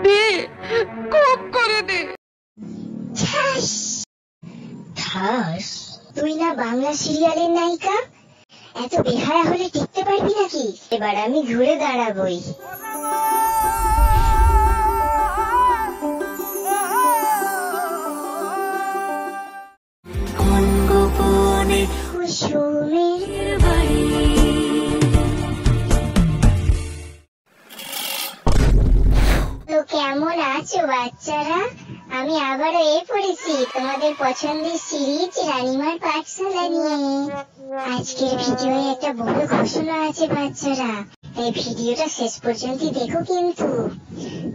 দে, খুব করে দে। তুই না বাংলা সিরিয়ালের নায়িকা? এত বেহায়া হলে টিকতে পারবি নাকি? এবার আমি ঘুরে দাঁড়াবই। কুসুমের বাড়ি। তো কেমন আছো বাচ্চারা? আমি আবারও পড়েছি তোমাদের পছন্দের সিরিজ রানীমার পাঠশালা নিয়ে। আজকের ভিডিওয়ে একটা বড় ঘোষণা আছে বাচ্চারা, তাই ভিডিওটা শেষ পর্যন্ত দেখো কিন্তু।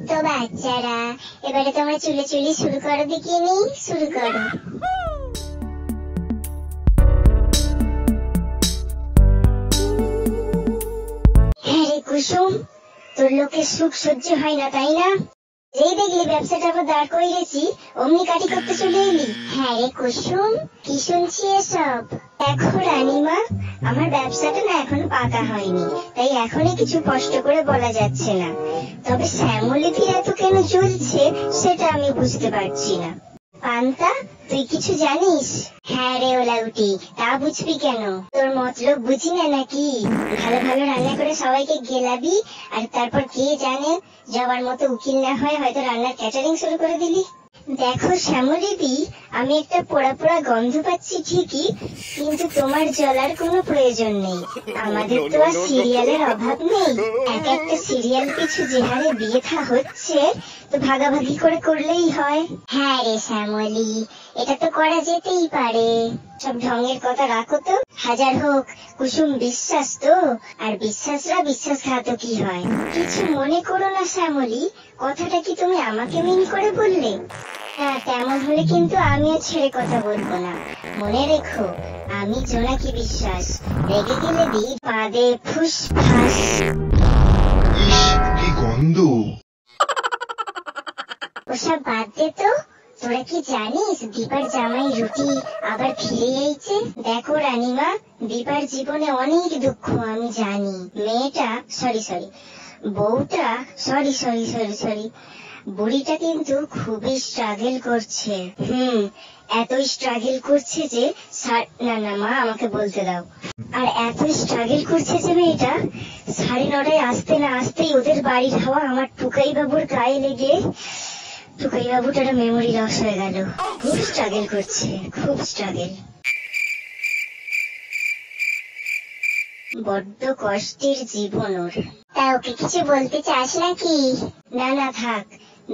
তো বাচ্চারা এবারে তোমরা চুলে শুরু করো, দেখিনি শুরু করো। হ্যাঁ রে কুসুম, তোর লোকের সুখ সহ্য হয় না তাই না? যেই দেখলি ব্যবসাটা আবার দাঁড় করিয়েছি অমনি কাটি করতে চলে এলি। হ্যাঁ রে কুসুম, কি শুনছি এসব? দেখো রানীমা, আমার ব্যবসাটা না এখনো পাকা হয়নি, তাই এখনই কিছু স্পষ্ট করে বলা যাচ্ছে না। তবে শ্যামলীদি এত কেন জ্বলছে সেটা আমি বুঝতে পারছি না। পান্তা, তুই কিছু জানিস? হ্যাঁ রে ওলাউটি, তা বুঝবি কেন? তোর মতলব বুঝি না নাকি? ভালো ভালো রান্না করে সবাইকে গেলাবি, আর তারপর কে জানে যাওয়ার মতো উকিল না হয় হয়তো রান্নার ক্যাটারিং শুরু করে দিলি। দেখো শ্যামলীদি, আমি একটা পোড়া পোড়া গন্ধ পাচ্ছি ঠিকই, কিন্তু তোমার জ্বলার কোনো প্রয়োজন নেই। আমাদের তো আর সিরিয়ালের অভাব নেই। এক একটা সিরিয়াল পিছু যে হারে বিয়ে থা হচ্ছে, তো ভাগাভাগি করে করলেই হয়। হ্যাঁ রে শ্যামলী, এটা তো করা যেতেই পারে। সব ঢঙের কথা রাখো তো। হাজার হোক কুসুম বিশ্বাস তো, আর বিশ্বাসরা বিশ্বাসঘাতকই হয়। কিছু মনে করো না শ্যামলী, কথাটা কি তুমি আমাকে মিন করে বললে? হ্যাঁ, তেমন হলে কিন্তু আমিও ছেড়ে কথা বলবো না। মনে রেখো, আমি জোনাকি বিশ্বাস, রেগে গেলে দিই পাদে ফুস ফাস। কি গন্ধ! ওসব বাদ দে তো। তোরা কি জানিস দীপার জামাই রুটি আবার ফিরে এসেছে? দেখো রানীমা, দীপার জীবনে অনেক দুঃখ আমি জানি। মেয়েটা বউটা বুড়িটা কিন্তু খুবই স্ট্রাগল করছে। এত স্ট্রাগল করছে যে না মা, আমাকে বলতে দাও। আর এত স্ট্রাগল করছে যে মেয়েটা 9:30 আসতে না আসতেই ওদের বাড়ির হাওয়া আমার টুকাই বাবুর গায়ে লেগে টুকাই বাবুটার মেমোরি লস হয়ে গেল। খুব স্ট্রাগল করছে, খুব স্ট্রাগল। বড্ড কষ্টের জীবন ওর। তা ওকে কিছু বলতে চাস নাকি? না থাক,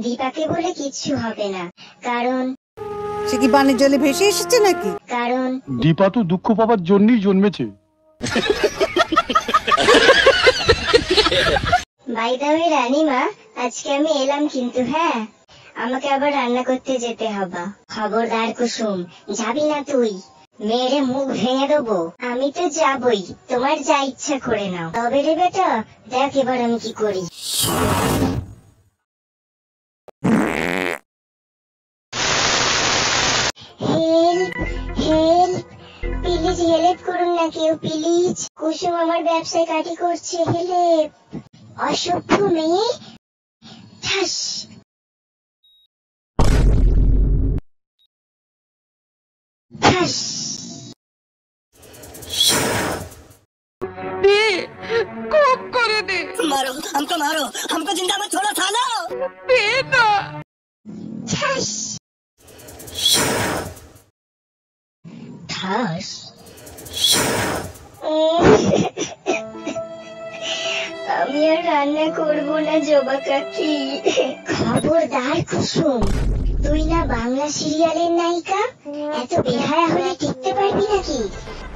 দীপাকে বলে কিচ্ছু হবে না। কারণ সে কি পানির জলে ভেসে এসেছে নাকি? কারণ দীপা তো দুঃখ পাবার জন্যই জন্মেছে। বাই দ্য ওয়ে রানীমা, আজকে আমি এলাম কিন্তু। হ্যাঁ, আমাকে আবার রান্না করতে যেতে হবে। খবরদার কুসুম, যাবি না তুই, মেরে মুখ ভেঙে দেবো। আমি তো যাবই, তোমার যা ইচ্ছা করে নাও। তবে রে বেটা, দেখ এবার আমি কি করি। হেল্প প্লিজ, হেল্প করুন না কেউ প্লিজ। কুসুম আমার ব্যবসায় কাটি করছে, হেল্প। অসভ্য মেয়ে। ঠাস। দে, খুব করে দে। मारो हमको जिंदा मत छोड़ो सालो। দে না। আমি আর রান্না করবো না জবা কাকি। খবরদার কুসুম, তুই না বাংলা সিরিয়ালের নায়িকা? এত বেহায়া হলে টিকতে পারবি নাকি?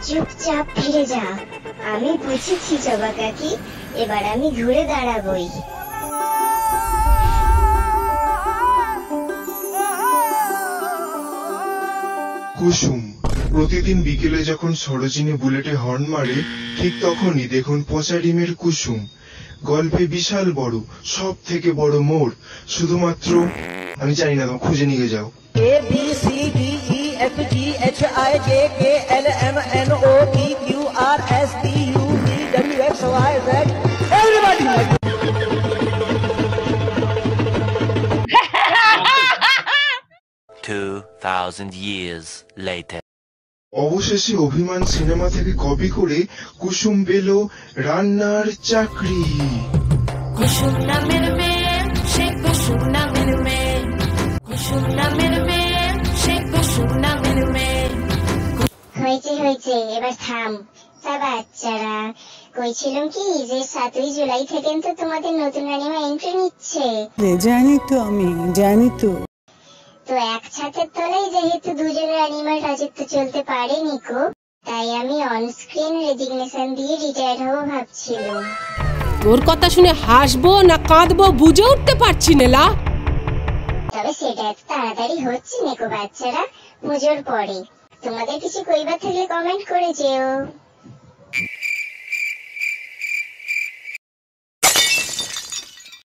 চুপচাপ ফিরে যা। আমি বুঝেছি জবা কাকি, এবার আমি ঘুরে দাঁড়াবই। কুসুম প্রতিদিন বিকেলে যখন সরোজিনী বুলেটে হর্ন মারে, ঠিক তখনই দেখুন পচা ডিমের কুসুম। গল্পে বিশাল বড়, সব থেকে বড় মোড় শুধুমাত্র আমি জানি না, খুঁজে নিয়ে যাও। ABCDEFGHIJKLMNOPQRSTUVWXYZ 2,000 years later. অবশেষে অভিমান সিনেমা থেকে কপি করে কুসুম পেল রান্নার চাকরি। কুসুম নামের মেয়ে, সে কুসুম নামের মেয়ে, কুসুম নামের মেয়ে, সে কুসুম নামের মেয়ে। হয়েছে হয়েছে, এবার থাম। তা বাচ্চারা, কইছিলাম কি যে 7ই জুলাই থেকে তো তোমাদের নতুন রানিমা এন্ট্রি নিচ্ছে। জানি তো, আমি জানি তো। তো এক ছাদের তলায় যেহেতু দুজন রানিমার রাজত্ব চলতে পারে নিকো, তাই আমি অন স্ক্রিন রেজিগনেশন দিয়ে রিটায়ার হবো ভাবছিলাম। ওর কথা শুনে হাসবো না কাঁদবো বুঝে উঠতে পারছি না লা। তবে সেটা এত তাড়াতাড়ি হচ্ছে নিকো বাচ্চারা, পুজোর পরে। তোমাদের কিছু কইবার থাকলে কমেন্ট করে যেও।